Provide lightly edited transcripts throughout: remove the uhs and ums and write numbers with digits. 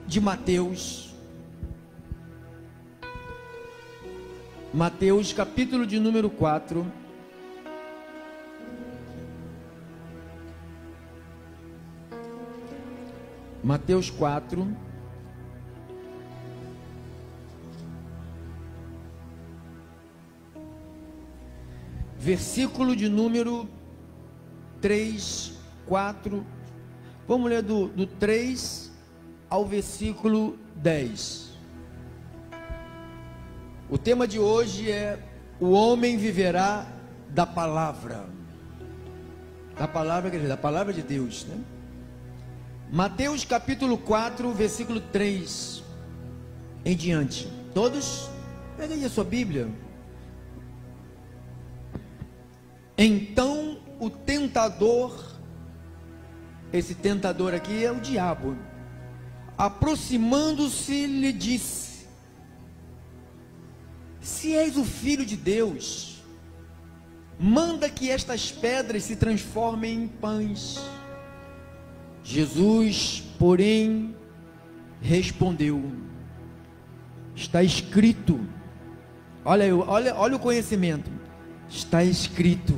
de Mateus. Mateus, capítulo de número 4. Mateus 4. Versículo de número 3, 4. Vamos ler do 3 ao versículo 10. O tema de hoje é: o homem viverá da palavra. Da palavra, quer dizer, da palavra de Deus, né? Mateus capítulo 4, versículo 3 em diante. Todos? Pega aí a sua Bíblia. Então o tentador, esse tentador aqui é o diabo, aproximando-se, lhe disse: se és o Filho de Deus, manda que estas pedras se transformem em pães. Jesus, porém, respondeu: está escrito. Olha o conhecimento. Está escrito: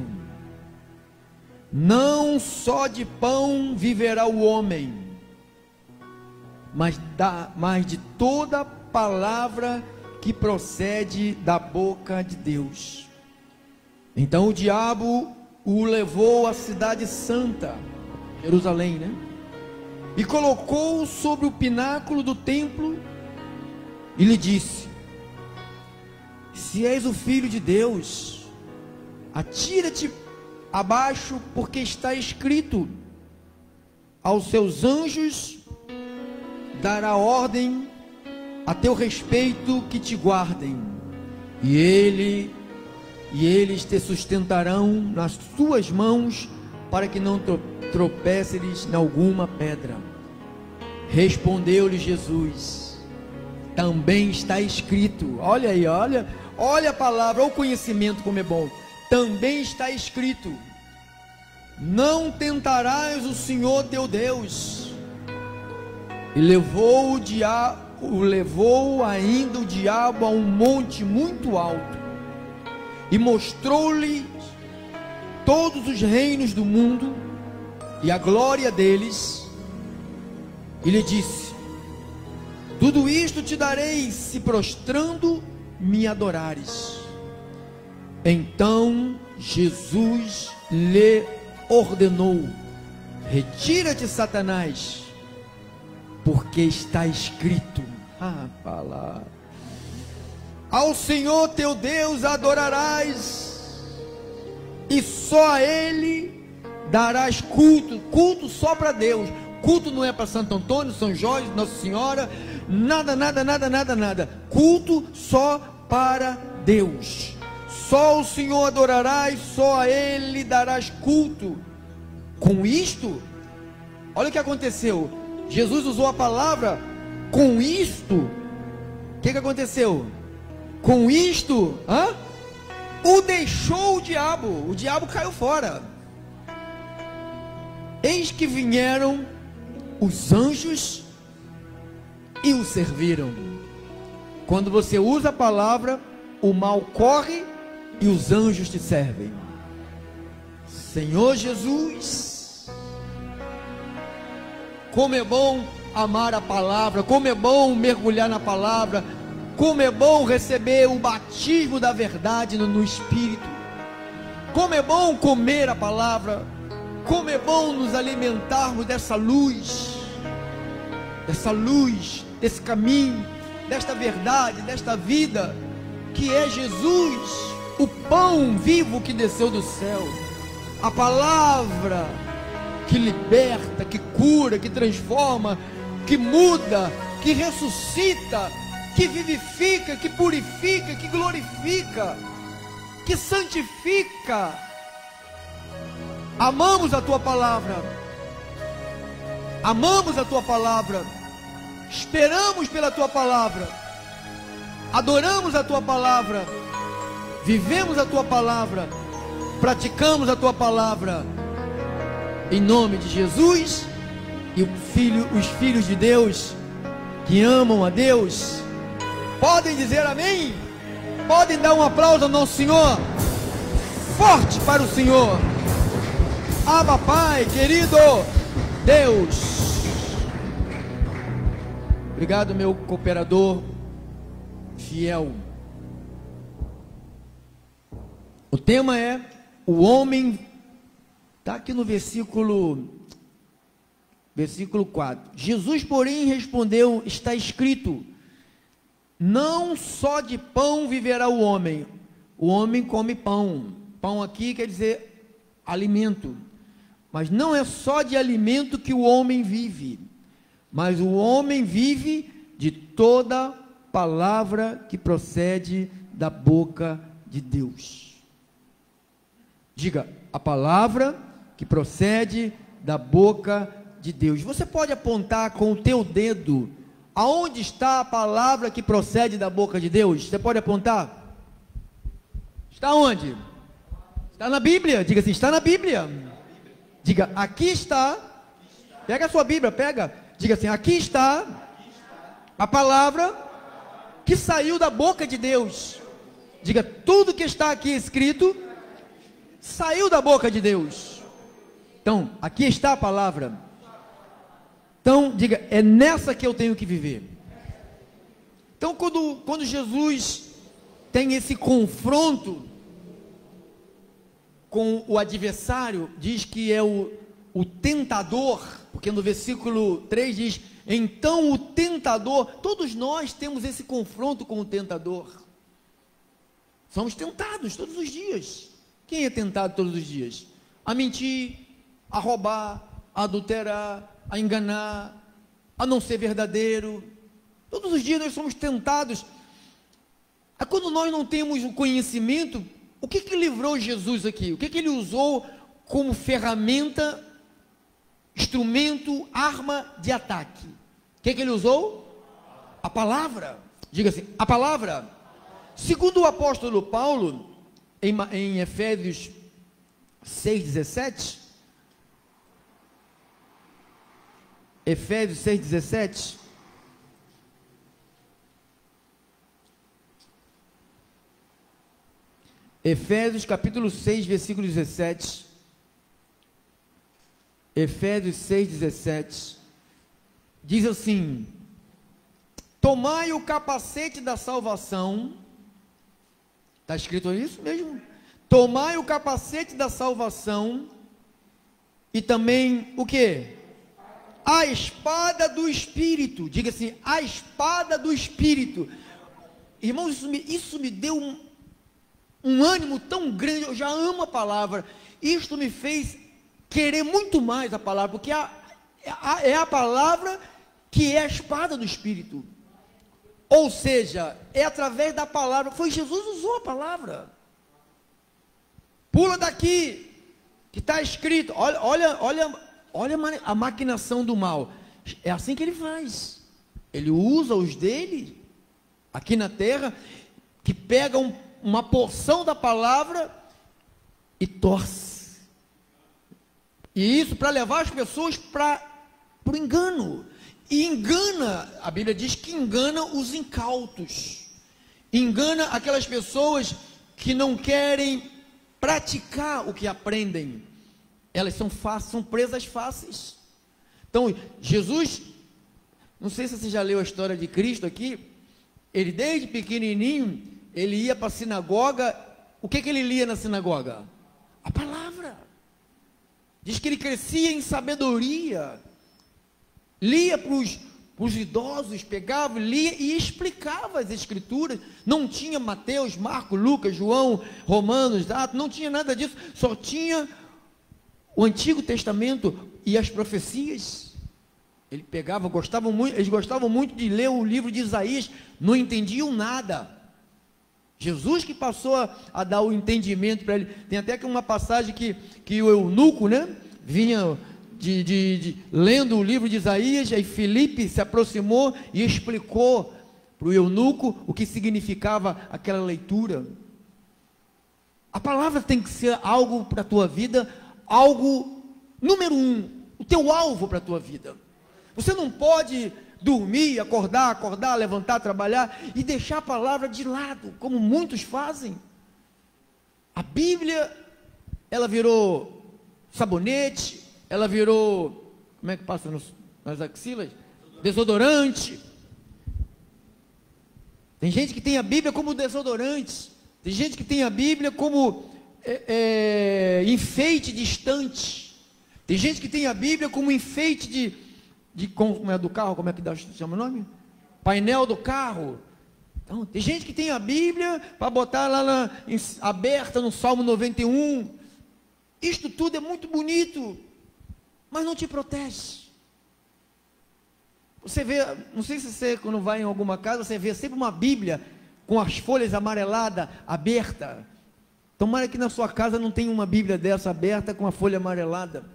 não só de pão viverá o homem, mas de toda palavra que procede da boca de Deus. Então o diabo o levou à cidade santa, Jerusalém, né? E colocou-o sobre o pináculo do templo e lhe disse: se és o Filho de Deus, atira-te abaixo, porque está escrito: aos seus anjos dará ordem a teu respeito que te guardem, e eles te sustentarão nas tuas mãos, para que não tropeces em alguma pedra. Respondeu-lhe Jesus: também está escrito. Olha aí, olha a palavra, olha o conhecimento como é bom. Também está escrito: não tentarás o Senhor teu Deus. E levou ainda o diabo a um monte muito alto, e mostrou-lhe todos os reinos do mundo e a glória deles, e lhe disse: tudo isto te darei, se prostrando me adorares. Então Jesus lhe ordenou: retira-te, Satanás, porque está escrito: palavra, ao Senhor teu Deus adorarás, e só a Ele darás culto. Culto só para Deus. Culto não é para Santo Antônio, São Jorge, Nossa Senhora, nada. Culto só para Deus. Só o Senhor adorarás, só a Ele darás culto. Com isto, olha o que aconteceu. Jesus usou a palavra com isto. O que aconteceu? Com isto, o deixou o diabo caiu fora. Eis que vieram os anjos e o serviram. Quando você usa a palavra, o mal corre e os anjos te servem. Senhor Jesus, como é bom amar a palavra, como é bom mergulhar na palavra, como é bom receber o batismo da verdade no Espírito, como é bom comer a palavra, como é bom nos alimentarmos dessa luz, desse caminho, desta verdade, desta vida, que é Jesus, o pão vivo que desceu do céu, a palavra que liberta, que cura, que transforma, que muda, que ressuscita, que vivifica, que purifica, que glorifica, que santifica. Amamos a tua palavra, esperamos pela tua palavra, adoramos a tua palavra, vivemos a tua palavra, praticamos a tua palavra, em nome de Jesus. E os filhos de Deus que amam a Deus, podem dizer amém? Podem dar um aplauso ao nosso Senhor? Forte para o Senhor. Abba, Pai, querido Deus. Obrigado, meu cooperador fiel. O tema é o homem, está aqui no versículo 4. Jesus, porém, respondeu: está escrito, não só de pão viverá o homem come pão. Pão aqui quer dizer alimento, mas não é só de alimento que o homem vive, mas o homem vive de toda palavra que procede da boca de Deus. Diga, a palavra que procede da boca de Deus. Você pode apontar com o teu dedo aonde está a palavra que procede da boca de Deus? Você pode apontar? Está onde? Está na Bíblia. Diga assim, está na Bíblia. Diga, aqui está. Pega a sua Bíblia, pega. Diga assim, aqui está a palavra que saiu da boca de Deus. Diga, tudo que está aqui escrito saiu da boca de Deus. Então, aqui está a palavra. Então, diga, é nessa que eu tenho que viver. Então, quando Jesus tem esse confronto com o adversário, diz que é o tentador, porque no versículo 3 diz, então o tentador, todos nós temos esse confronto com o tentador. Somos tentados todos os dias. Quem é tentado todos os dias? A mentir, a roubar, a adulterar, a enganar, a não ser verdadeiro. Todos os dias nós somos tentados. Aí quando nós não temos o conhecimento, o que livrou Jesus aqui? O que ele usou como ferramenta, instrumento, arma de ataque? O que ele usou? A palavra. Diga assim, a palavra. Segundo o apóstolo Paulo, em Efésios 6,17, Efésios 6,17, Efésios capítulo 6, versículo 17, Efésios 6,17, diz assim, tomai o capacete da salvação. Está escrito isso mesmo? Tomai o capacete da salvação e também o que? A espada do Espírito. Diga assim, a espada do Espírito. Irmãos, isso me deu um ânimo tão grande. Eu já amo a palavra. Isto me fez querer muito mais a palavra, porque é a palavra que é a espada do Espírito. Ou seja, é através da palavra. Foi Jesus que usou a palavra. Pula daqui, que está escrito. Olha a maquinação do mal. É assim que ele faz. Ele usa os dele aqui na terra, que pega uma porção da palavra e torce. E isso para levar as pessoas para o engano. E engana, a Bíblia diz que engana os incautos, engana aquelas pessoas que não querem praticar o que aprendem, elas são presas fáceis. Então, Jesus, não sei se você já leu a história de Cristo aqui, ele desde pequenininho, ele ia para a sinagoga, o que ele lia na sinagoga? A palavra. Diz que ele crescia em sabedoria, lia para os idosos, pegava, lia e explicava as escrituras. Não tinha Mateus, Marcos, Lucas, João, Romanos, Atos, não tinha nada disso, só tinha o Antigo Testamento e as profecias. Ele pegava, eles gostavam muito de ler o livro de Isaías, não entendiam nada. Jesus que passou a dar o entendimento para ele. Tem até que uma passagem que o eunuco, né, vinha lendo o livro de Isaías, aí Filipe se aproximou e explicou para o eunuco o que significava aquela leitura. A palavra tem que ser algo para a tua vida, algo número 1, o teu alvo para a tua vida. Você não pode dormir, acordar, levantar, trabalhar e deixar a palavra de lado, como muitos fazem. A Bíblia, ela virou sabonete, ela virou, como é que passa nas axilas? Desodorante. Tem gente que tem a Bíblia como desodorante, tem gente que tem a Bíblia como enfeite de estante, tem gente que tem a Bíblia como enfeite como é do carro, como é que chama o nome? Painel do carro. Então, tem gente que tem a Bíblia para botar lá aberta no Salmo 91. Isto tudo é muito bonito, mas não te protege. Você vê, não sei se você, quando vai em alguma casa, você vê sempre uma Bíblia com as folhas amareladas, aberta. Tomara que na sua casa não tenha uma Bíblia dessa aberta com a folha amarelada.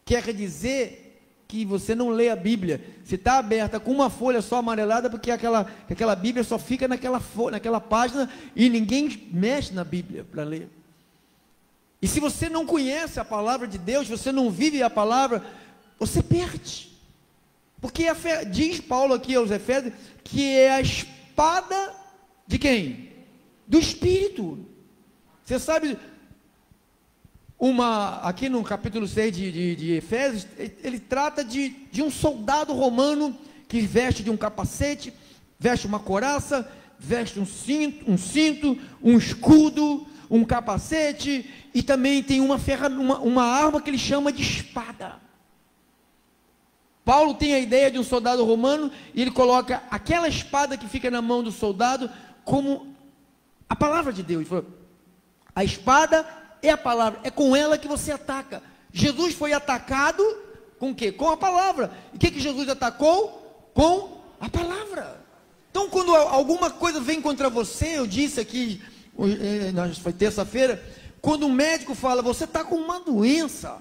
Quer dizer que você não lê a Bíblia. Se está aberta com uma folha só amarelada, porque aquela Bíblia só fica naquela página e ninguém mexe na Bíblia para ler. E se você não conhece a palavra de Deus, você não vive a palavra, você perde. Porque diz Paulo aqui aos Efésios que é a espada de quem? Do Espírito. Você sabe, aqui no capítulo 6 de Efésios, ele trata de um soldado romano que veste de um capacete, veste uma couraça, veste um cinto, um escudo, um capacete, e também tem uma arma que ele chama de espada. Paulo tem a ideia de um soldado romano, e ele coloca aquela espada que fica na mão do soldado como a palavra de Deus. Ele falou, a espada é a palavra, é com ela que você ataca. Jesus foi atacado com o quê? Com a palavra. E o que Jesus atacou? Com a palavra. Então, quando alguma coisa vem contra você, eu disse aqui, foi terça-feira, quando um médico fala, você está com uma doença,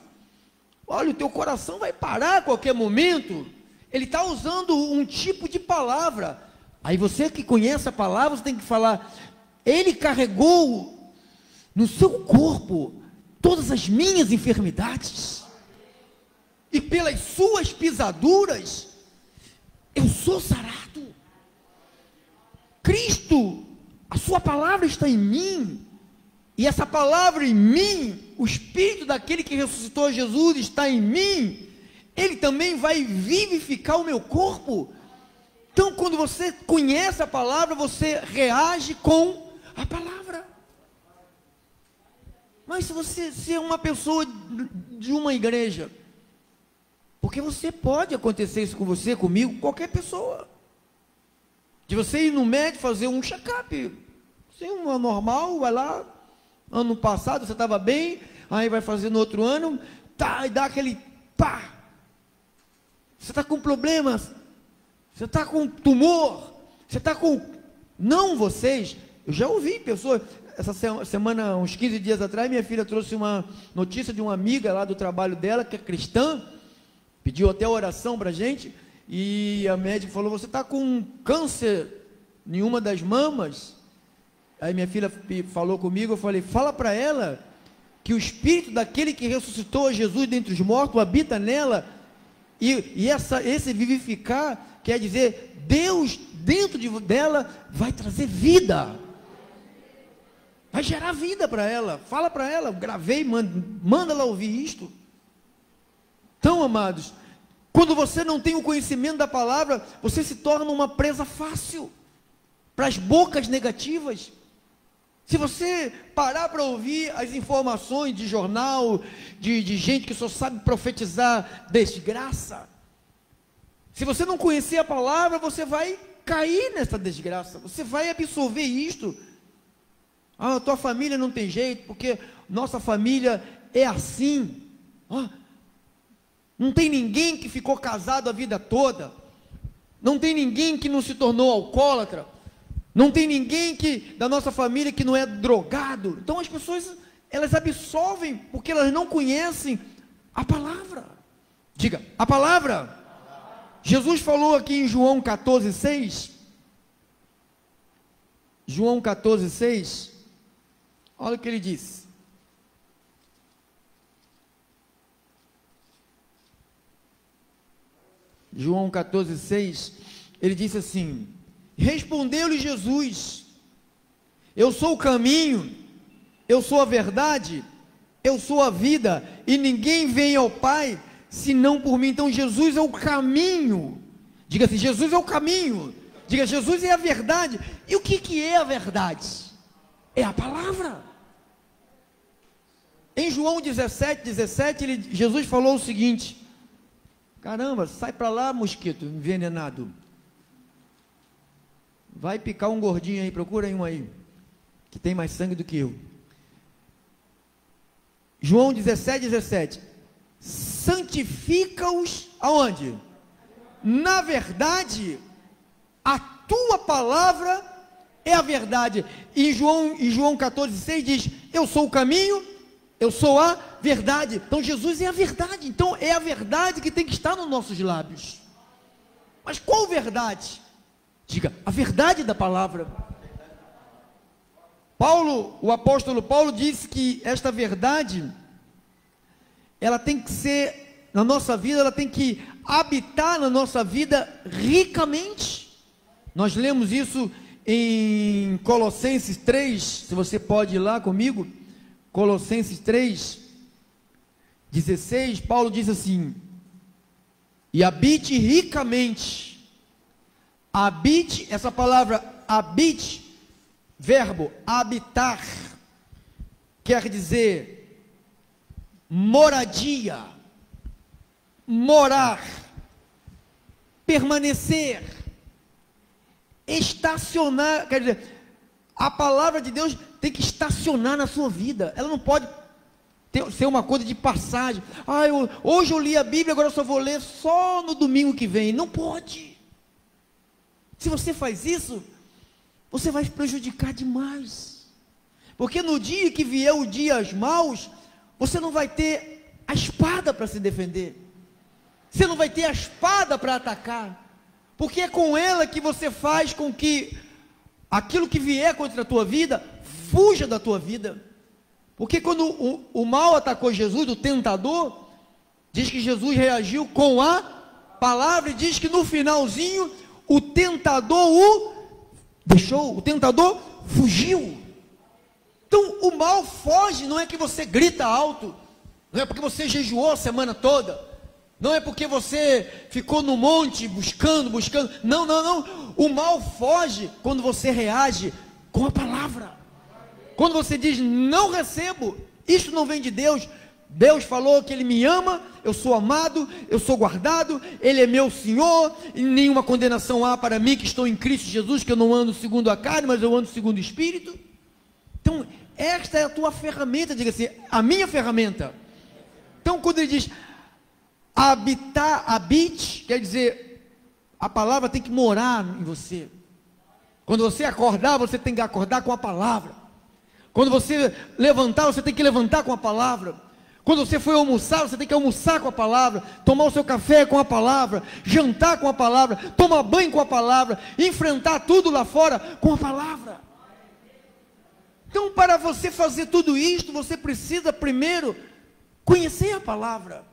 olha, o teu coração vai parar a qualquer momento, ele está usando um tipo de palavra. Aí você que conhece a palavra, você tem que falar, ele carregou no seu corpo todas as minhas enfermidades, e pelas suas pisaduras eu sou sarado. Cristo, a sua palavra está em mim, e essa palavra em mim, o Espírito daquele que ressuscitou Jesus está em mim, ele também vai vivificar o meu corpo. Então, quando você conhece a palavra, você reage com a palavra. Mas se você é uma pessoa de uma igreja, porque pode acontecer isso com você, comigo, qualquer pessoa, de você ir no médico fazer um check-up, assim, um normal, vai lá, ano passado você estava bem, aí vai fazer no outro ano, e dá aquele pá, você está com problemas, você está com tumor, você está com, não vocês, eu já ouvi pessoas, essa semana, uns 15 dias atrás, minha filha trouxe uma notícia de uma amiga lá do trabalho dela, que é cristã, pediu até oração para a gente, e a médica falou, você está com câncer em uma das mamas. Aí minha filha falou comigo, eu falei, fala para ela, que o Espírito daquele que ressuscitou Jesus dentre os mortos, habita nela, e esse vivificar, quer dizer, Deus dentro dela, vai trazer vida, vai gerar vida para ela. Fala para ela, gravei, manda ela ouvir isto. Então, amados, quando você não tem o conhecimento da palavra, você se torna uma presa fácil para as bocas negativas. Se você parar para ouvir as informações de jornal, de gente que só sabe profetizar desgraça, se você não conhecer a palavra, você vai cair nessa desgraça, você vai absorver isto. A tua família não tem jeito, porque nossa família é assim. Não tem ninguém que ficou casado a vida toda, não tem ninguém que não se tornou alcoólatra, não tem ninguém da nossa família que não é drogado. Então as pessoas, elas absorvem, porque elas não conhecem a palavra. Diga, a palavra. Jesus falou aqui em João 14:6, João 14:6, olha o que ele disse. João 14,6, ele disse assim: respondeu-lhe Jesus: eu sou o caminho, eu sou a verdade, eu sou a vida, e ninguém vem ao Pai senão por mim. Então Jesus é o caminho. Diga assim: Jesus é o caminho. Diga: Jesus é a verdade. E o que é a verdade? É a palavra. Em João 17, Jesus falou o seguinte: caramba, sai para lá, mosquito envenenado, vai picar um gordinho aí, procura aí um aí, que tem mais sangue do que eu. João 17, santifica-os aonde? Na verdade, a tua palavra é a verdade. E João 14,6 diz: eu sou o caminho, eu sou a verdade. Então Jesus é a verdade. Então é a verdade que tem que estar nos nossos lábios. Mas qual verdade? Diga: a verdade da palavra. O apóstolo Paulo disse que esta verdade, ela tem que ser, na nossa vida, ela tem que habitar na nossa vida ricamente. Nós lemos isso em Colossenses 3, se você pode ir lá comigo, Colossenses 3:16, Paulo diz assim: e habite ricamente. Habite, essa palavra habite, verbo habitar, quer dizer moradia, morar, permanecer, estacionar. Quer dizer, a palavra de Deus tem que estacionar na sua vida. Ela não pode ser uma coisa de passagem. Hoje eu li a Bíblia, agora eu só vou ler só no domingo que vem. Não pode. Se você faz isso, você vai se prejudicar demais. Porque no dia que vier os dias maus, você não vai ter a espada para se defender. Você não vai ter a espada para atacar. Porque é com ela que você faz com que aquilo que vier contra a tua vida, fuja da tua vida. Porque quando o mal atacou Jesus, o tentador, diz que Jesus reagiu com a palavra, e diz que no finalzinho, o tentador o deixou, o tentador fugiu. Então o mal foge, não é que você grita alto, não é porque você jejuou a semana toda, não é porque você ficou no monte buscando, não, o mal foge quando você reage com a palavra, quando você diz: não recebo, isto não vem de Deus. Deus falou que Ele me ama, eu sou amado, eu sou guardado, Ele é meu Senhor, e nenhuma condenação há para mim que estou em Cristo Jesus, que eu não ando segundo a carne, mas eu ando segundo o Espírito. Então, esta é a tua ferramenta, diga assim, a minha ferramenta. Então, quando ele diz habitar, habite, quer dizer, a palavra tem que morar em você. Quando você acordar, você tem que acordar com a palavra. Quando você levantar, você tem que levantar com a palavra. Quando você for almoçar, você tem que almoçar com a palavra, tomar o seu café com a palavra, jantar com a palavra, tomar banho com a palavra, enfrentar tudo lá fora com a palavra. Então, para você fazer tudo isto, você precisa primeiro conhecer a palavra.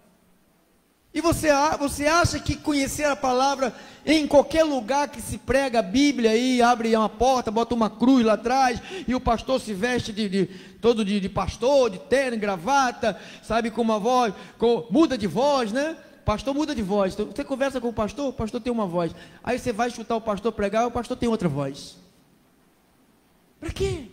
E você acha que conhecer a palavra em qualquer lugar que se prega a Bíblia, aí abre uma porta, bota uma cruz lá atrás, e o pastor se veste todo de pastor, de terno, gravata, sabe, com uma voz, muda de voz, né? Pastor muda de voz. Então, você conversa com o pastor tem uma voz. Aí você vai escutar o pastor pregar, o pastor tem outra voz. Para quê?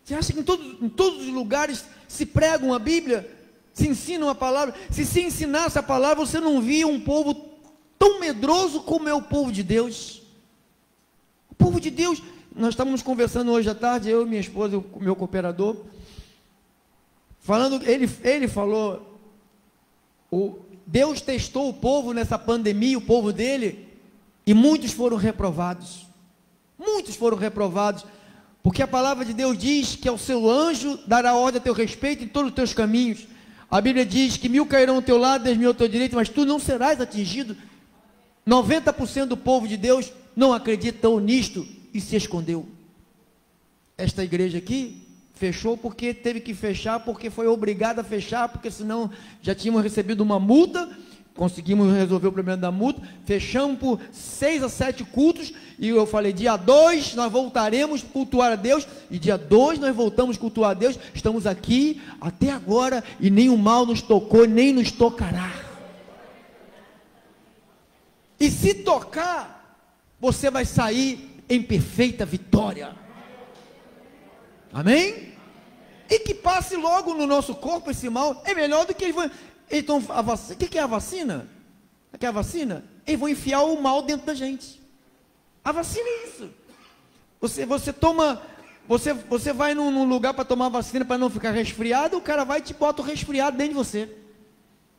Você acha que em todos os lugares se pregam a Bíblia? Se ensinam a palavra? Se ensinasse a palavra, você não via um povo tão medroso como é o povo de Deus. O povo de Deus, nós estávamos conversando hoje à tarde, eu, minha esposa, o meu cooperador, falando, ele falou, Deus testou o povo nessa pandemia, o povo dele, e muitos foram reprovados. Muitos foram reprovados, porque a palavra de Deus diz que ao seu anjo dará ordem a teu respeito em todos os teus caminhos. A Bíblia diz que 1000 cairão ao teu lado, 10.000 ao teu direito, mas tu não serás atingido. 90% do povo de Deus não acreditou nisto e se escondeu. Esta igreja aqui fechou porque teve que fechar, porque foi obrigada a fechar, porque senão já tínhamos recebido uma multa conseguimos resolver o problema da multa, fechamos por 6 a 7 cultos, e eu falei, dia 2 nós voltaremos a cultuar a Deus, e dia 2 nós voltamos a cultuar a Deus, estamos aqui até agora, e nenhum mal nos tocou, nem nos tocará. E se tocar, você vai sair em perfeita vitória. Amém? E que passe logo no nosso corpo esse mal, é melhor do que eles vão... Então, o que é a vacina? O que é a vacina? Eles vão enfiar o mal dentro da gente. A vacina é isso. Você vai num lugar para tomar vacina para não ficar resfriado, o cara vai e te bota o resfriado dentro de você.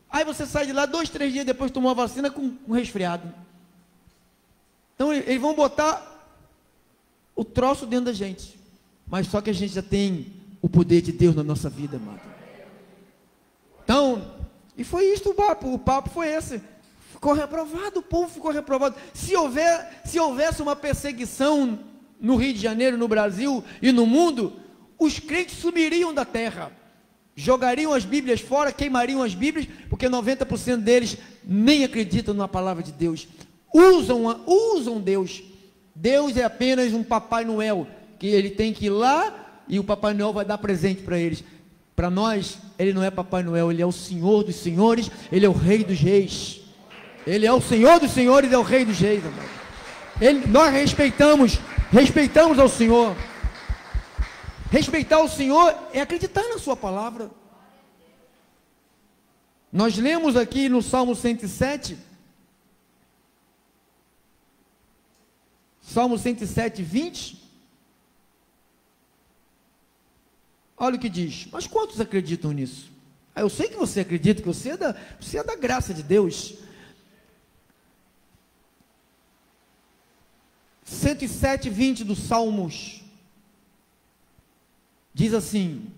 Aí você sai de lá 2, 3 dias depois tomou a vacina com resfriado. Então eles vão botar o troço dentro da gente. Mas só que a gente já tem o poder de Deus na nossa vida, amado. Então, e foi isso o papo foi esse. Ficou reprovado, o povo ficou reprovado. Se houvesse uma perseguição no Rio de Janeiro, no Brasil e no mundo, os crentes sumiriam da terra, jogariam as Bíblias fora, queimariam as Bíblias, porque 90% deles nem acreditam na palavra de Deus, usam Deus. Deus é apenas um Papai Noel, que ele tem que ir lá e o Papai Noel vai dar presente para eles. Para nós, ele não é Papai Noel, ele é o Senhor dos senhores, ele é o Rei dos reis. Ele é o Senhor dos senhores, é o Rei dos reis, amado. Nós respeitamos ao Senhor. Respeitar o Senhor é acreditar na sua palavra. Nós lemos aqui no Salmo 107, Salmo 107, 20. Olha o que diz. Mas quantos acreditam nisso? Eu sei que você acredita, que você é da graça de Deus. 107, 20 dos Salmos. Diz assim: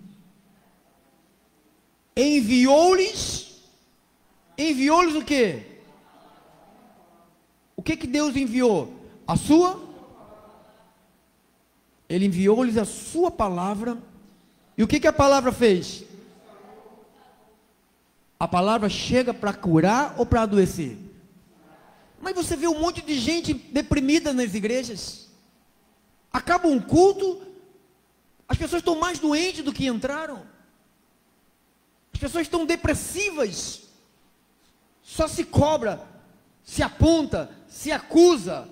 enviou-lhes o quê? O que Deus enviou? Ele enviou-lhes a sua palavra. E o que a palavra fez? A palavra chega para curar ou para adoecer? Mas você vê um monte de gente deprimida nas igrejas. Acaba um culto, as pessoas estão mais doentes do que entraram. As pessoas estão depressivas. Só se cobra, se aponta, se acusa,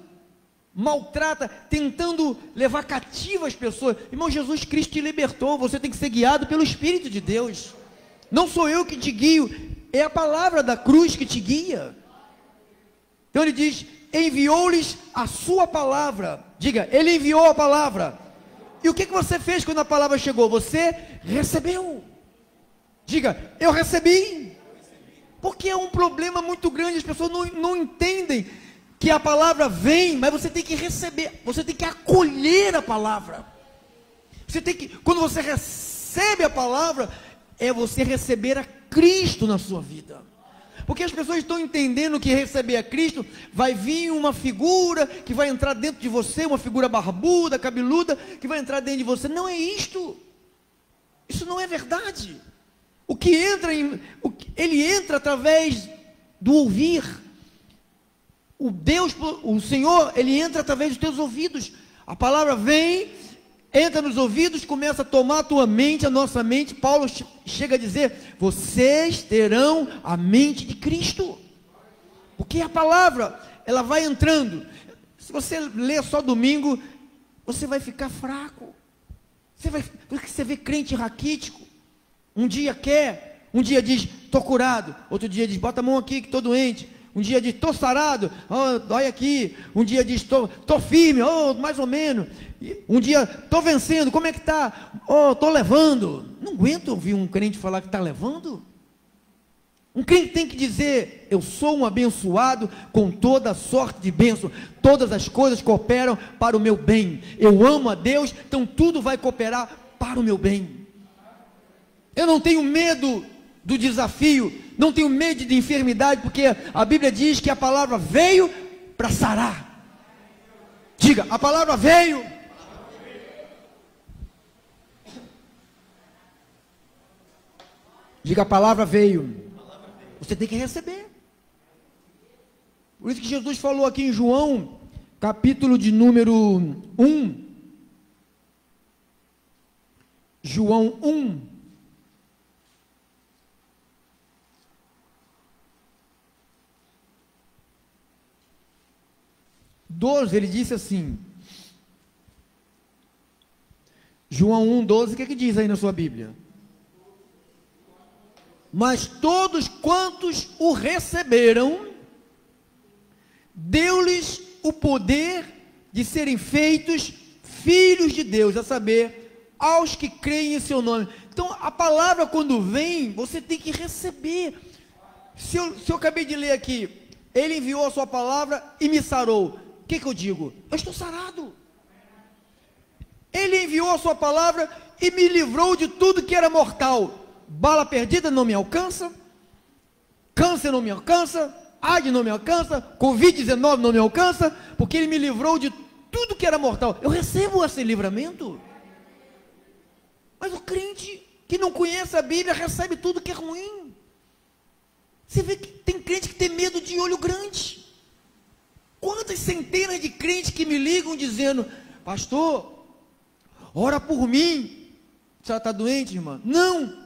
maltrata, tentando levar cativa as pessoas. Irmão, Jesus Cristo te libertou, você tem que ser guiado pelo Espírito de Deus. Não sou eu que te guio, é a palavra da cruz que te guia. Então ele diz, enviou-lhes a sua palavra. Diga, ele enviou a palavra. E o que você fez quando a palavra chegou? Você recebeu. Diga, eu recebi. Porque é um problema muito grande, as pessoas não entendem que a palavra vem, mas você tem que receber, você tem que acolher a palavra. Quando você recebe a palavra, é você receber a Cristo na sua vida. Porque as pessoas estão entendendo que receber a Cristo, vai vir uma figura que vai entrar dentro de você, uma figura barbuda, cabeluda, que vai entrar dentro de você. Não é isto. Isso não é verdade. Ele entra através do ouvir. O Senhor, ele entra através dos teus ouvidos. A palavra vem, entra nos ouvidos, começa a tomar a tua mente, a nossa mente. Paulo chega a dizer, vocês terão a mente de Cristo. Porque a palavra, ela vai entrando. Se você ler só domingo, você vai ficar fraco. Você vê crente raquítico. Um dia quer, um dia diz, estou curado. Outro dia diz, bota a mão aqui que estou doente. Um dia diz, estou sarado, oh, dói aqui. Um dia diz, estou firme, oh, mais ou menos. Um dia, estou vencendo, como é que está? Oh, estou levando. Não aguento ouvir um crente falar que está levando. Um crente tem que dizer, eu sou um abençoado com toda sorte de bênção. Todas as coisas cooperam para o meu bem. Eu amo a Deus, então tudo vai cooperar para o meu bem. Eu não tenho medo do desafio, não tenho medo de enfermidade, porque a Bíblia diz que a palavra veio para sarar. Diga, a palavra veio. Diga, a palavra veio. Você tem que receber. Por isso que Jesus falou aqui em João, capítulo de número 1, João 1, ele disse assim, João 1,12, o que diz aí na sua Bíblia? Mas todos quantos o receberam, deu-lhes o poder de serem feitos filhos de Deus, a saber, aos que creem em seu nome. Então, a palavra quando vem, você tem que receber. Se eu acabei de ler aqui, ele enviou a sua palavra e me sarou. O que eu digo? Eu estou sarado. Ele enviou a sua palavra e me livrou de tudo que era mortal. Bala perdida não me alcança, câncer não me alcança, AIDS não me alcança, Covid-19 não me alcança, porque ele me livrou de tudo que era mortal. Eu recebo esse livramento. Mas o crente que não conhece a Bíblia recebe tudo que é ruim. Você vê que tem crente que tem medo de olho grande. Quantas centenas de crentes que me ligam dizendo: pastor, ora por mim. Você está doente, irmã? Não.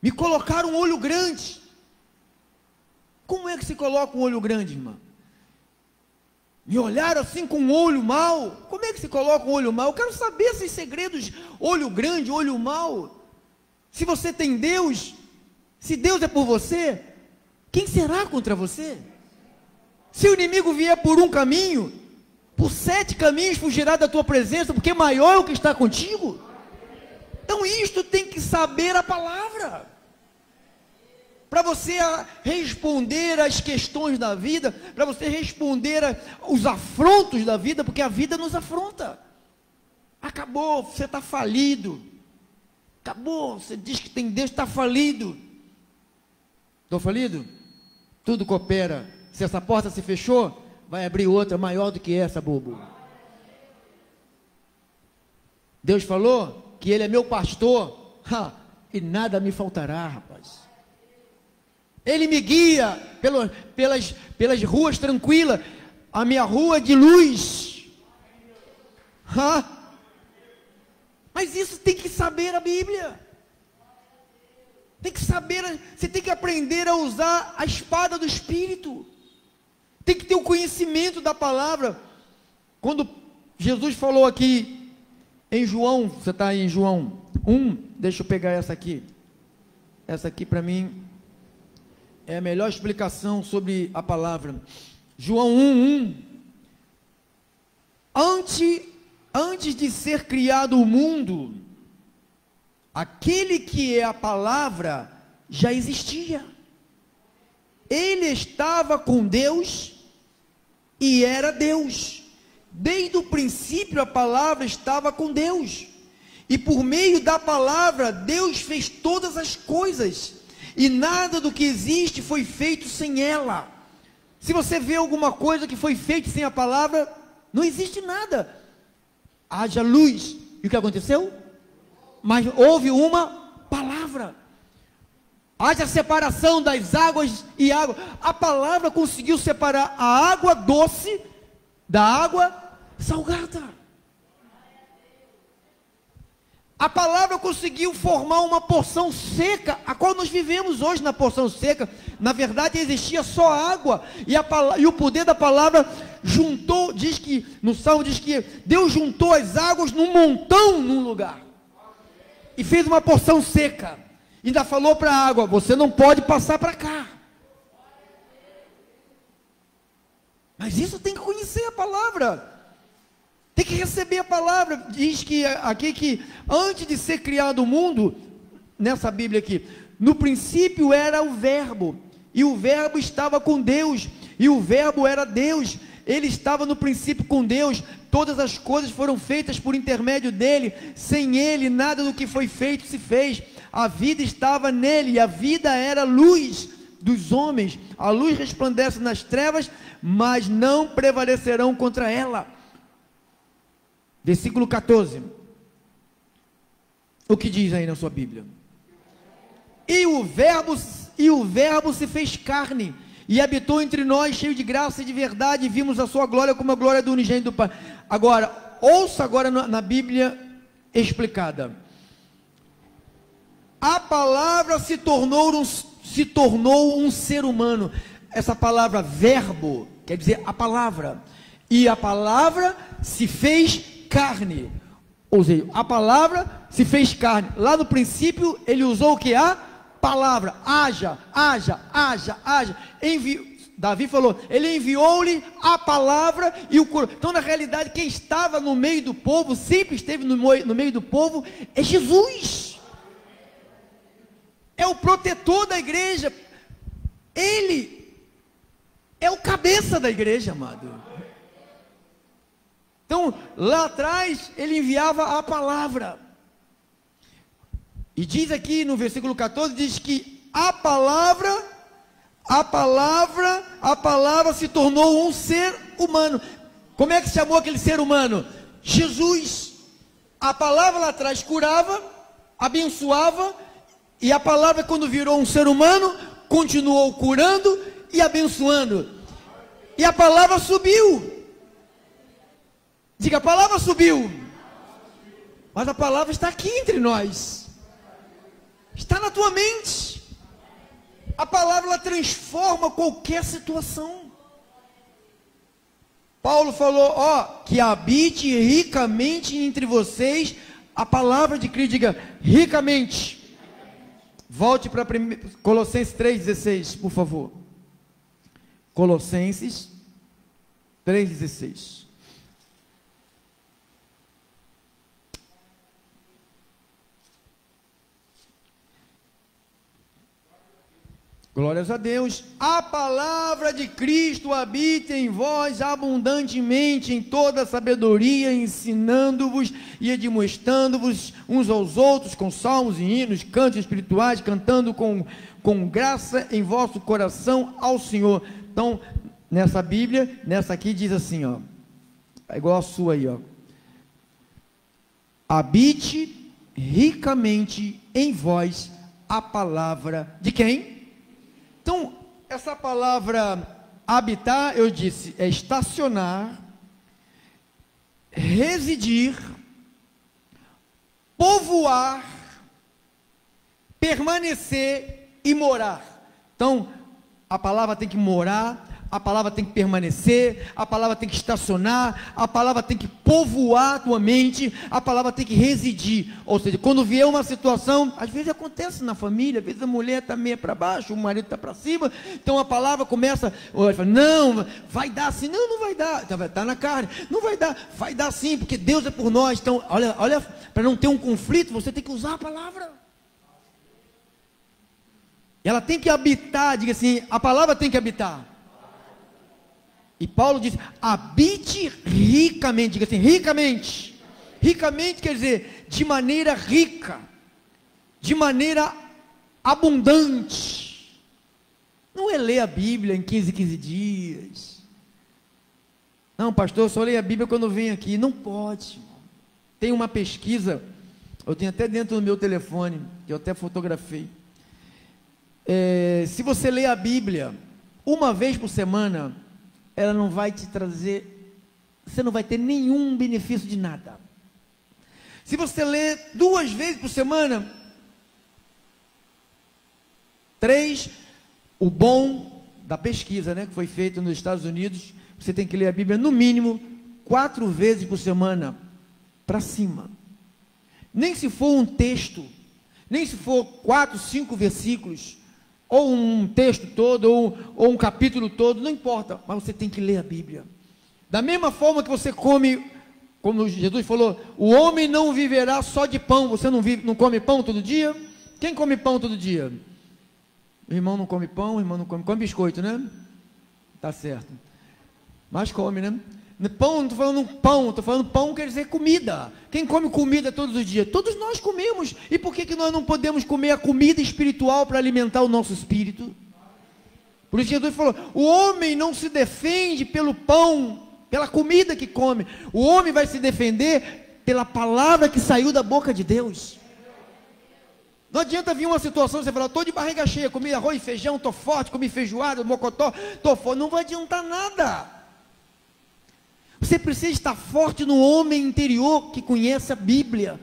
Me colocaram um olho grande. Como é que se coloca um olho grande, irmã? Me olharam assim com um olho mau. Como é que se coloca um olho mau? Eu quero saber esses segredos. Olho grande, olho mau. Se você tem Deus, se Deus é por você, quem será contra você? Se o inimigo vier por um caminho, por 7 caminhos fugirá da tua presença, porque maior é o que está contigo. Então isto tem que saber a palavra. Para você responder às questões da vida, para você responder aos afrontos da vida, porque a vida nos afronta. Acabou, você está falido. Acabou, você diz que tem Deus, está falido. Estou falido? Tudo coopera. Se essa porta se fechou, vai abrir outra maior do que essa, bobo. Deus falou que Ele é meu pastor, e nada me faltará, rapaz. Ele me guia pelas ruas tranquilas, a minha rua de luz. Mas isso tem que saber a Bíblia. Tem que saber, você tem que aprender a usar a espada do Espírito. Tem que ter o conhecimento da palavra. Quando Jesus falou aqui em João, você está aí em João 1, deixa eu pegar essa aqui. Essa aqui para mim é a melhor explicação sobre a palavra. João 1:1. Antes de ser criado o mundo, aquele que é a palavra já existia. Ele estava com Deus e era Deus. Desde o princípio a palavra estava com Deus. E por meio da palavra Deus fez todas as coisas. E nada do que existe foi feito sem ela. Se você vê alguma coisa que foi feita sem a palavra, não existe nada. Haja luz. E o que aconteceu? Mas houve uma palavra. Haja separação das águas e água. A palavra conseguiu separar a água doce da água salgada. A palavra conseguiu formar uma porção seca, a qual nós vivemos hoje na porção seca. Na verdade existia só água, e o poder da palavra juntou, diz que, no Salmo diz que Deus juntou as águas num montão num lugar, e fez uma porção seca, ainda falou para a água: você não pode passar para cá. Mas isso tem que conhecer a palavra. Tem que receber a palavra. Diz que aqui que antes de ser criado o mundo, nessa Bíblia aqui, no princípio era o verbo, e o verbo estava com Deus, e o verbo era Deus. Ele estava no princípio com Deus. Todas as coisas foram feitas por intermédio dele. Sem ele nada do que foi feito se fez. A vida estava nele, e a vida era luz dos homens. A luz resplandece nas trevas, mas não prevalecerão contra ela. Versículo 14. O que diz aí na sua Bíblia? E o verbo se fez carne e habitou entre nós, cheio de graça e de verdade, e vimos a sua glória como a glória do unigênito do Pai. Agora, ouça agora na Bíblia explicada. A palavra se tornou um ser humano. Essa palavra verbo quer dizer a palavra. E a palavra se fez carne. Ou seja, a palavra se fez carne. Lá no princípio ele usou o que? A palavra. Haja. Davi falou, ele enviou-lhe a palavra e o curou. Então, na realidade, quem estava no meio do povo, sempre esteve no meio do povo, é Jesus. É o protetor da igreja. Ele é o cabeça da igreja, amado. Então, lá atrás, ele enviava a palavra. E diz aqui no versículo 14, diz que a palavra se tornou um ser humano. Como é que se chamou aquele ser humano? Jesus. A palavra lá atrás curava, abençoava, e a palavra, quando virou um ser humano, continuou curando e abençoando. E a palavra subiu. Diga, a palavra subiu. Mas a palavra está aqui entre nós. Está na tua mente. A palavra, ela transforma qualquer situação. Paulo falou, que habite ricamente entre vocês a palavra de Cristo. Diga, ricamente. Volte para Colossenses 3,16, por favor. Colossenses 3,16. Glórias a Deus. A palavra de Cristo habita em vós abundantemente em toda sabedoria, ensinando-vos e admoestando-vos uns aos outros com salmos e hinos, cantos espirituais, cantando com graça em vosso coração ao Senhor. Então, nessa Bíblia, nessa aqui diz assim, é igual a sua aí, habite ricamente em vós a palavra de quem? Então, essa palavra habitar, eu disse, é estacionar, residir, povoar, permanecer e morar. Então, a palavra tem que morar, a palavra tem que permanecer, a palavra tem que estacionar, a palavra tem que povoar a tua mente, a palavra tem que residir. Ou seja, quando vier uma situação, às vezes acontece na família, às vezes a mulher está meio para baixo, o marido está para cima, então a palavra começa, não, vai dar assim, não vai dar, está na carne, não vai dar sim, porque Deus é por nós. Então, olha, para não ter um conflito, você tem que usar a palavra. Ela tem que habitar, diga assim, a palavra tem que habitar. E Paulo diz, habite ricamente, diga assim, ricamente. Ricamente quer dizer, de maneira rica, de maneira abundante. Não é ler a Bíblia em 15 dias. Não, pastor, eu só leio a Bíblia quando eu venho aqui. Não pode. Tem uma pesquisa, eu tenho até dentro do meu telefone, que eu até fotografei. Se você ler a Bíblia uma vez por semana, ela não vai te trazer, você não vai ter nenhum benefício de nada. Se você ler 2 vezes por semana, 3, o bom da pesquisa, que foi feita nos Estados Unidos, você tem que ler a Bíblia no mínimo 4 vezes por semana, para cima. Nem se for um texto, nem se for 4, 5 versículos, ou um texto todo, ou um capítulo todo, não importa, mas você tem que ler a Bíblia. Da mesma forma que você come, como Jesus falou, o homem não viverá só de pão. Você não come pão todo dia? Quem come pão todo dia? O irmão não come pão, o irmão não come biscoito, né? Tá certo. Mas come, né? Pão, não estou falando pão, estou falando pão quer dizer comida. Quem come comida todos os dias? Todos nós comemos. E por que nós não podemos comer a comida espiritual para alimentar o nosso espírito? Por isso Jesus falou, o homem não se defende pelo pão, pela comida que come. O homem vai se defender pela palavra que saiu da boca de Deus. Não adianta vir uma situação, você falar, estou de barriga cheia, comi arroz e feijão, estou forte, comi feijoada, mocotó, estou forte. Não vai adiantar nada. Você precisa estar forte no homem interior que conhece a Bíblia.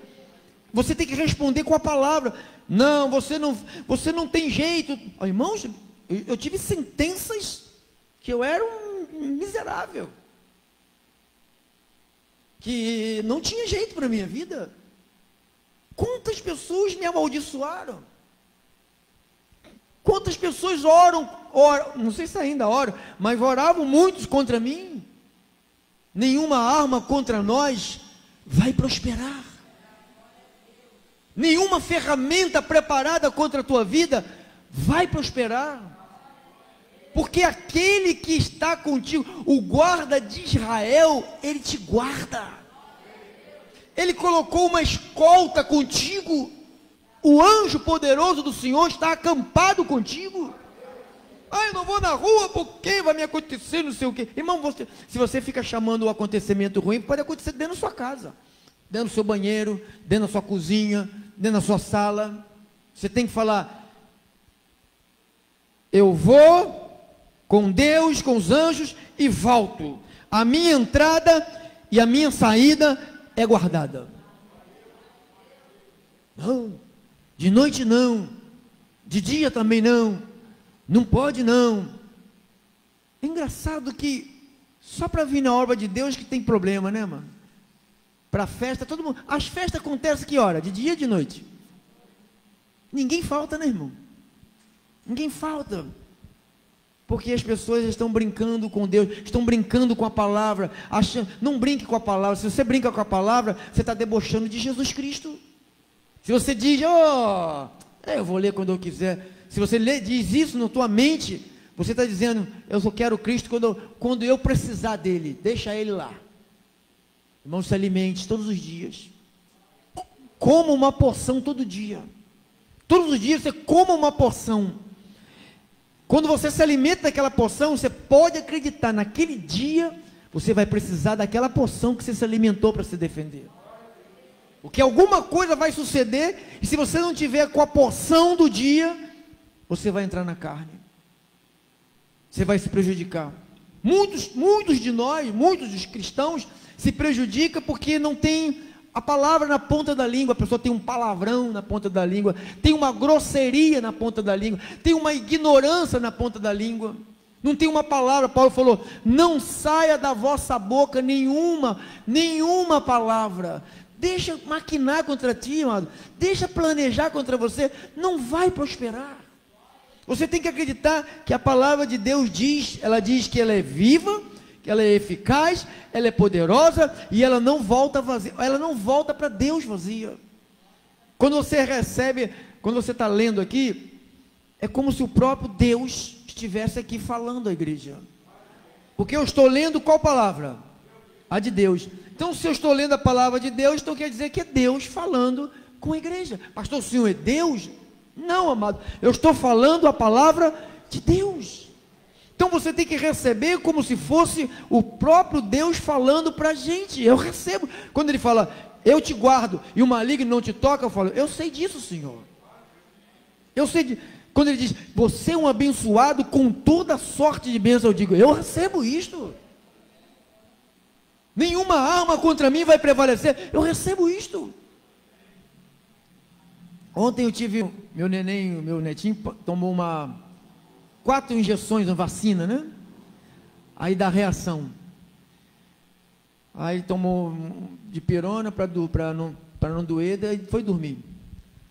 Você tem que responder com a palavra. Não, você não tem jeito. Oh, irmãos, eu tive sentenças que eu era um miserável. Que não tinha jeito para a minha vida. Quantas pessoas me amaldiçoaram? Quantas pessoas oram, não sei se ainda oram, mas oravam muitos contra mim. Nenhuma arma contra nós vai prosperar. Nenhuma ferramenta preparada contra a tua vida vai prosperar. Porque aquele que está contigo, o guarda de Israel, ele te guarda. Ele colocou uma escolta contigo. O anjo poderoso do Senhor está acampado contigo. Ah, eu não vou na rua porque vai me acontecer não sei o quê. Irmão, se você fica chamando o acontecimento ruim, pode acontecer dentro da sua casa, dentro do seu banheiro, dentro da sua cozinha, dentro da sua sala. Você tem que falar: eu vou com Deus, com os anjos e volto. A minha entrada e a minha saída é guardada. Não, de noite não, de dia também não. Não pode não. É engraçado que só para vir na obra de Deus que tem problema, né, mano? Para festa, todo mundo. As festas acontecem que hora? De dia ou de noite? Ninguém falta, né, irmão? Ninguém falta. Porque as pessoas estão brincando com Deus, estão brincando com a palavra. Não brinque com a palavra. Se você brinca com a palavra, você está debochando de Jesus Cristo. Se você diz, eu vou ler quando eu quiser. Se você diz isso na tua mente, você está dizendo, eu só quero Cristo quando eu precisar dele. Deixa ele lá. Irmão, se alimente todos os dias. Coma uma porção todo dia. Todos os dias você coma uma porção. Quando você se alimenta daquela porção, você pode acreditar, naquele dia, você vai precisar daquela porção que você se alimentou para se defender. Porque alguma coisa vai suceder, e se você não tiver com a porção do dia, você vai entrar na carne. Você vai se prejudicar. Muitos de nós, muitos dos cristãos, se prejudicam porque não tem a palavra na ponta da língua. A pessoa tem um palavrão na ponta da língua, tem uma grosseria na ponta da língua, tem uma ignorância na ponta da língua, não tem uma palavra. Paulo falou, não saia da vossa boca nenhuma palavra. Deixa maquinar contra ti, amado. Deixa planejar contra você. Não vai prosperar. Você tem que acreditar que a palavra de Deus ela diz que ela é viva, que ela é eficaz, ela é poderosa e ela não volta vazia, ela não volta para Deus vazia. Quando você recebe, quando você está lendo aqui, é como se o próprio Deus estivesse aqui falando à igreja. Porque eu estou lendo qual palavra? A de Deus. Então, se eu estou lendo a palavra de Deus, então quer dizer que é Deus falando com a igreja. Pastor, o Senhor é Deus? Não, amado, eu estou falando a palavra de Deus. Então você tem que receber como se fosse o próprio Deus falando para a gente. Eu recebo, quando ele fala, eu te guardo e o maligno não te toca, eu falo, eu sei disso, Senhor. Eu sei quando ele diz, você é um abençoado com toda sorte de bênção, eu digo, eu recebo isto. Nenhuma arma contra mim vai prevalecer, eu recebo isto. Ontem eu tive, meu netinho tomou 4 injeções na vacina, né? Aí dá reação. Aí tomou de pirona para não doer, daí foi dormir.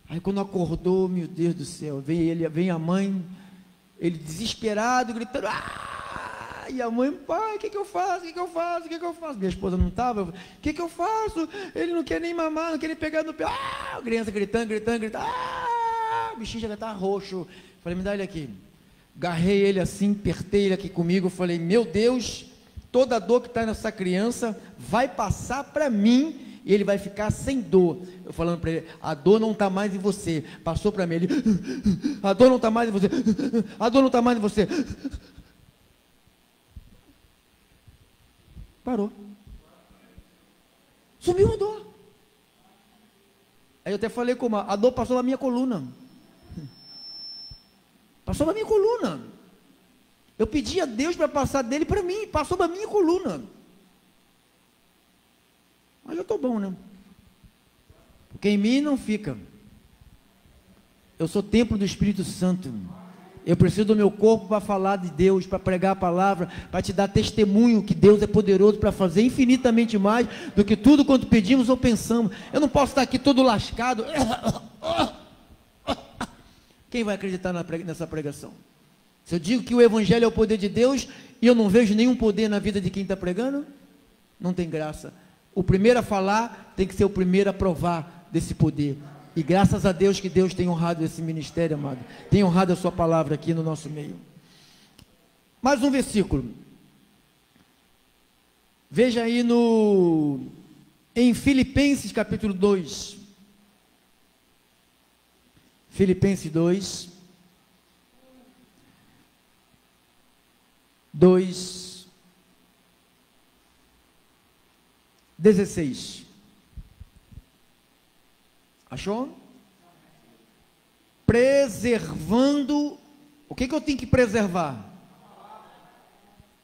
Aí quando acordou, meu Deus do céu, vem a mãe, ele desesperado, gritando, e a mãe, pai, o que eu faço? Minha esposa não estava, o que eu faço? Ele não quer nem mamar, não quer nem pegar no pé, a criança gritando, o bichinho já está roxo. Falei, me dá ele aqui. Agarrei ele assim, apertei ele aqui comigo, falei, meu Deus, toda a dor que está nessa criança vai passar para mim, e ele vai ficar sem dor. Eu falando para ele, a dor não está mais em você. Passou para mim, ele, a dor não está mais em você, a dor não está mais em você. Parou. Sumiu a dor. Aí eu até falei com a dor passou na minha coluna. Passou na minha coluna. Eu pedi a Deus para passar dele para mim, passou na minha coluna. Mas eu estou bom, né? Porque em mim não fica. Eu sou templo do Espírito Santo. Eu preciso do meu corpo para falar de Deus, para pregar a palavra, para te dar testemunho que Deus é poderoso para fazer infinitamente mais do que tudo quanto pedimos ou pensamos. Eu não posso estar aqui todo lascado. Quem vai acreditar nessa pregação? Se eu digo que o Evangelho é o poder de Deus e eu não vejo nenhum poder na vida de quem está pregando, não tem graça. O primeiro a falar tem que ser o primeiro a provar desse poder. E graças a Deus que Deus tem honrado esse ministério, amado. Tem honrado a sua palavra aqui no nosso meio. Mais um versículo. Veja aí em Filipenses capítulo 2. Filipenses 2. 16. Achou? Preservando. O que eu tenho que preservar?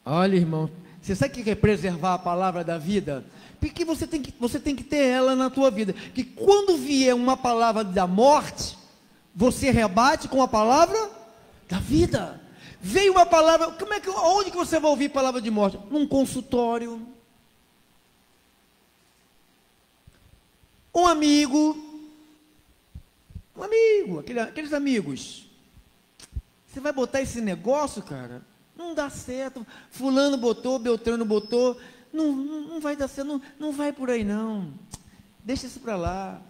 Olha, irmão, você sabe o que é preservar a palavra da vida? Porque você tem que ter ela na tua vida. Que quando vier uma palavra da morte, você rebate com a palavra da vida. Veio uma palavra, onde que você vai ouvir palavra de morte? Num consultório. Um amigo, aqueles amigos. Você vai botar esse negócio, cara? Não dá certo. Fulano botou, Beltrano botou. Não vai dar certo, não vai por aí não. Deixa isso para lá.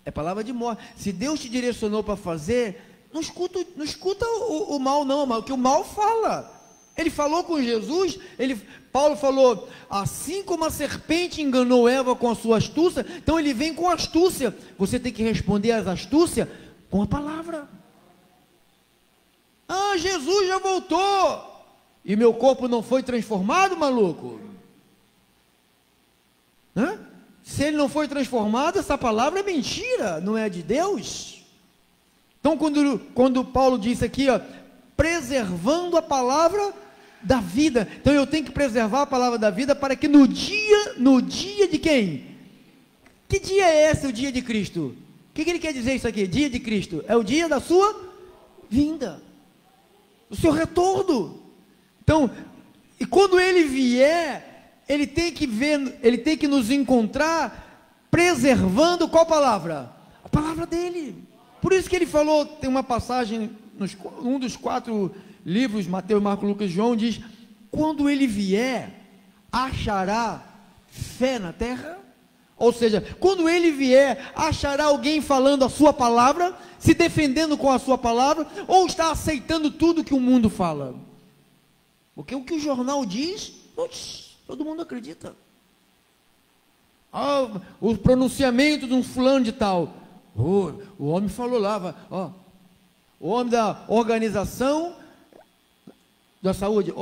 É palavra de morte. Se Deus te direcionou para fazer, não escuta o mal não, mas o que o mal fala. Ele falou com Jesus, Paulo falou, assim como a serpente enganou Eva com a sua astúcia, então ele vem com astúcia. Você tem que responder às astúcias com a palavra. Ah, Jesus já voltou, e meu corpo não foi transformado, maluco? Hã? Se ele não foi transformado, essa palavra é mentira, não é de Deus. Então quando Paulo disse aqui, ó, preservando a palavra da vida, então eu tenho que preservar a palavra da vida para que no dia de quem? Que dia é esse, o dia de Cristo? O que ele quer dizer isso aqui? Dia de Cristo, é o dia da sua vinda, o seu retorno. Então, e quando ele vier, ele tem que nos encontrar preservando qual palavra? A palavra dele. Por isso que ele falou, tem uma passagem, um dos 4 livros, Mateus, Marcos, Lucas e João, diz, quando ele vier, achará fé na terra? Ou seja, quando ele vier, achará alguém falando a sua palavra, se defendendo com a sua palavra, ou está aceitando tudo que o mundo fala? Porque o que o jornal diz, todo mundo acredita. O pronunciamento de um fulano de tal, o homem falou lá, o homem da Organização da Saúde,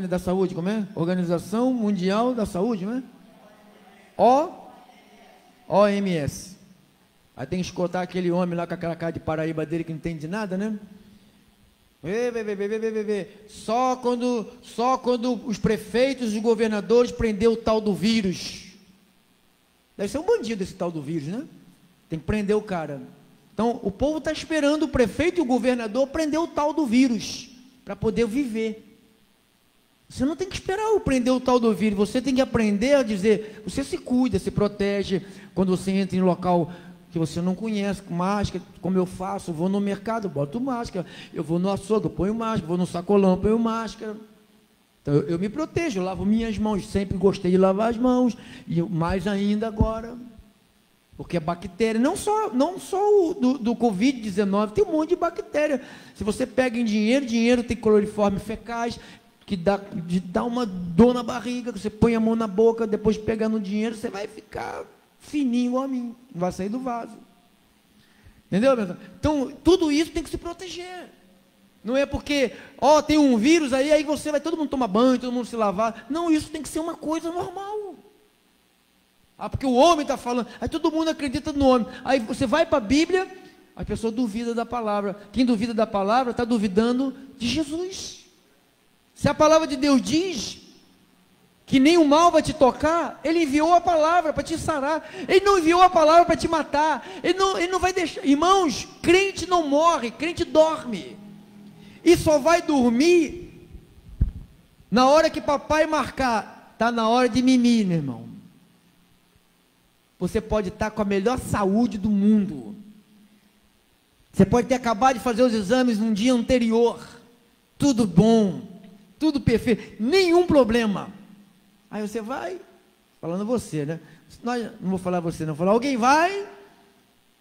da Saúde, como é? Organização Mundial da Saúde, não é? OMS. Aí tem que escutar aquele homem lá com aquela cara de Paraíba dele que não entende nada, né? Só quando os prefeitos e os governadores prendeu o tal do vírus. Deve ser um bandido esse tal do vírus, né? Tem que prender o cara. Então, o povo está esperando o prefeito e o governador prender o tal do vírus, para poder viver. Você não tem que esperar o prender o tal do vírus, você tem que aprender a dizer, você se cuida, se protege, quando você entra em local que você não conhece, com máscara, como eu faço, eu vou no mercado, boto máscara, eu vou no açougue, eu ponho máscara, vou no sacolão, eu ponho máscara. Então, eu me protejo, eu lavo minhas mãos, sempre gostei de lavar as mãos, e mais ainda agora, porque a bactéria, não só o do Covid-19, tem um monte de bactéria. Se você pega em dinheiro tem cloriforme fecais, que dá uma dor na barriga, que você põe a mão na boca, depois pega no dinheiro, você vai ficar fininho igual a mim, não vai sair do vaso. Entendeu, meu? Então, tudo isso tem que se proteger. Não é porque, tem um vírus aí você vai todo mundo tomar banho, todo mundo se lavar. Não, isso tem que ser uma coisa normal. Ah, porque o homem está falando. Aí todo mundo acredita no homem. Aí você vai para a Bíblia, a pessoa duvida da palavra. Quem duvida da palavra está duvidando de Jesus. Se a palavra de Deus diz que nenhum mal vai te tocar, Ele enviou a palavra para te sarar. Ele não enviou a palavra para te matar. Ele não vai deixar. Irmãos, crente não morre, crente dorme. E só vai dormir na hora que papai marcar. Está na hora de mimir, meu irmão. Você pode estar com a melhor saúde do mundo. Você pode ter acabado de fazer os exames no dia anterior. Tudo bom, tudo perfeito, nenhum problema. Aí você vai, falando você, né? Não vou falar você, não. Vou falar, alguém vai,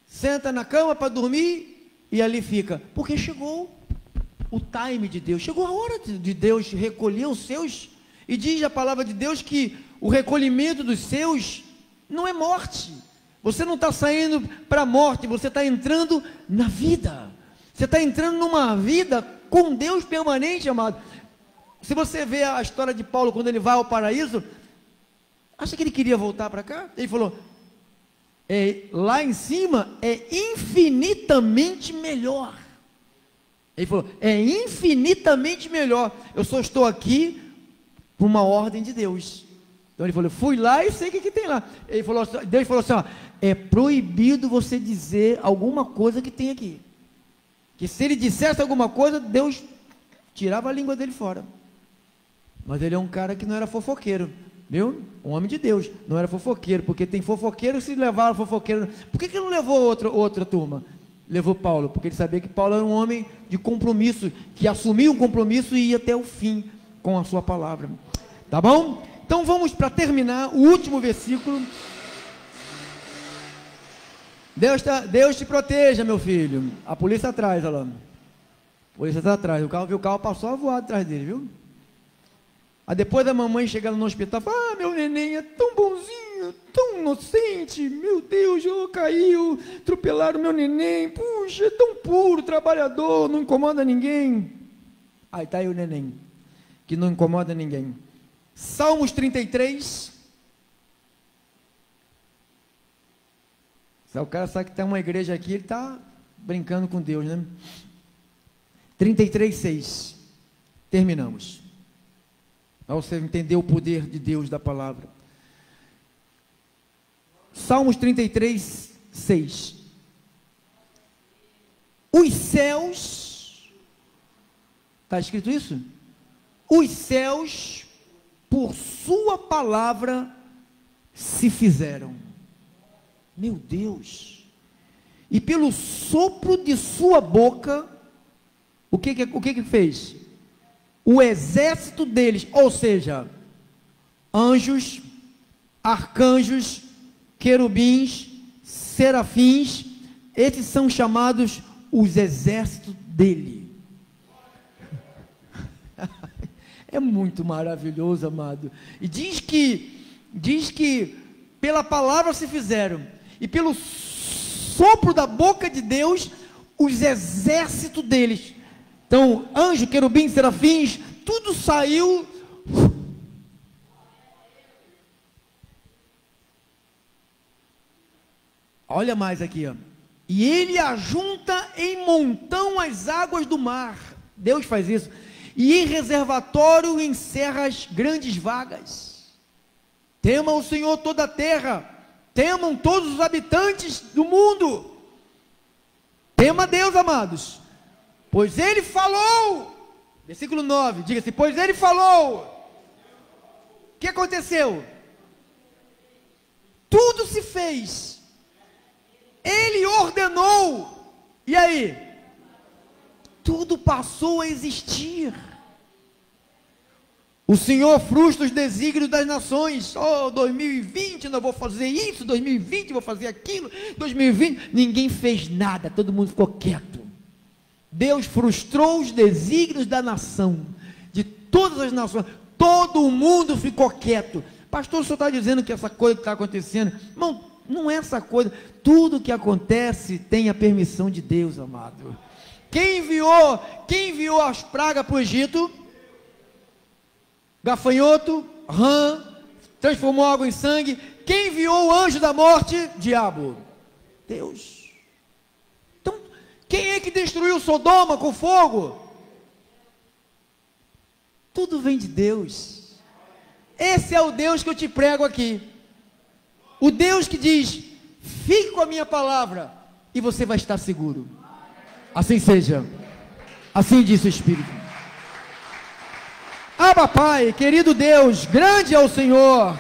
senta na cama para dormir e ali fica. Porque chegou o time de Deus, chegou a hora de Deus recolher os seus. E diz a palavra de Deus que o recolhimento dos seus não é morte. Você não está saindo para a morte, você está entrando na vida. Você está entrando numa vida com Deus permanente, amado. Se você vê a história de Paulo quando ele vai ao paraíso, acha que ele queria voltar para cá? Ele falou, lá em cima é infinitamente melhor. Ele falou, é infinitamente melhor. Eu só estou aqui por uma ordem de Deus. Então ele falou, fui lá e sei o que tem lá. Deus falou assim, ó, é proibido você dizer alguma coisa que tem aqui. Que se ele dissesse alguma coisa, Deus tirava a língua dele fora. Mas ele é um cara que não era fofoqueiro, viu? Um homem de Deus, não era fofoqueiro, porque tem fofoqueiro, se levaram fofoqueiro. Por que não levou outra turma? Levou Paulo, porque ele sabia que Paulo era um homem de compromisso, que assumia um compromisso e ia até o fim com a sua palavra. Tá bom? Então vamos para terminar o último versículo. Deus te proteja, meu filho. A polícia atrás, olha lá. A polícia está atrás. O carro passou a voar atrás dele, viu? Aí depois da mamãe chegar no hospital, fala, meu neném é tão bonzinho, tão inocente, meu Deus, caiu, atropelaram meu neném, puxa, é tão puro, trabalhador, não incomoda ninguém. Aí está aí o neném, que não incomoda ninguém. Salmos 33. Se o cara sabe que tem uma igreja aqui, ele está brincando com Deus, né? 33:6. Terminamos. Para você entender o poder de Deus da palavra. Salmos 33:6. Os céus, está escrito isso? Os céus, por sua palavra, se fizeram. Meu Deus! E pelo sopro de sua boca, o que fez? O exército deles, ou seja, anjos, arcanjos, querubins, serafins, esses são chamados os exércitos dele. É muito maravilhoso, amado. E diz que pela palavra se fizeram, e pelo sopro da boca de Deus, os exércitos deles. Então, anjo, querubim, serafins, tudo saiu. Olha mais aqui, ó. E ele ajunta em montão as águas do mar. Deus faz isso. E em reservatório encerra as grandes vagas. Tema o Senhor toda a terra. Temam todos os habitantes do mundo. Tema Deus, amados. Pois ele falou, versículo 9, diga assim, pois ele falou, o que aconteceu? Tudo se fez, ele ordenou, e aí? Tudo passou a existir. O Senhor frustra os desígnios das nações. 2020 não vou fazer isso, 2020 vou fazer aquilo, 2020, ninguém fez nada, todo mundo ficou quieto. Deus frustrou os desígnios da nação, de todas as nações, todo mundo ficou quieto. Pastor, o senhor está dizendo que essa coisa que está acontecendo, não é essa coisa, tudo que acontece tem a permissão de Deus, amado. Quem enviou as pragas para o Egito? Gafanhoto, rã, transformou água em sangue. Quem enviou o anjo da morte? Diabo. Deus. Então, quem é que destruiu Sodoma com fogo? Tudo vem de Deus. Esse é o Deus que eu te prego aqui. O Deus que diz: fique com a minha palavra e você vai estar seguro. Assim seja. Assim disse o Espírito. Abba, Pai, querido Deus, grande é o Senhor.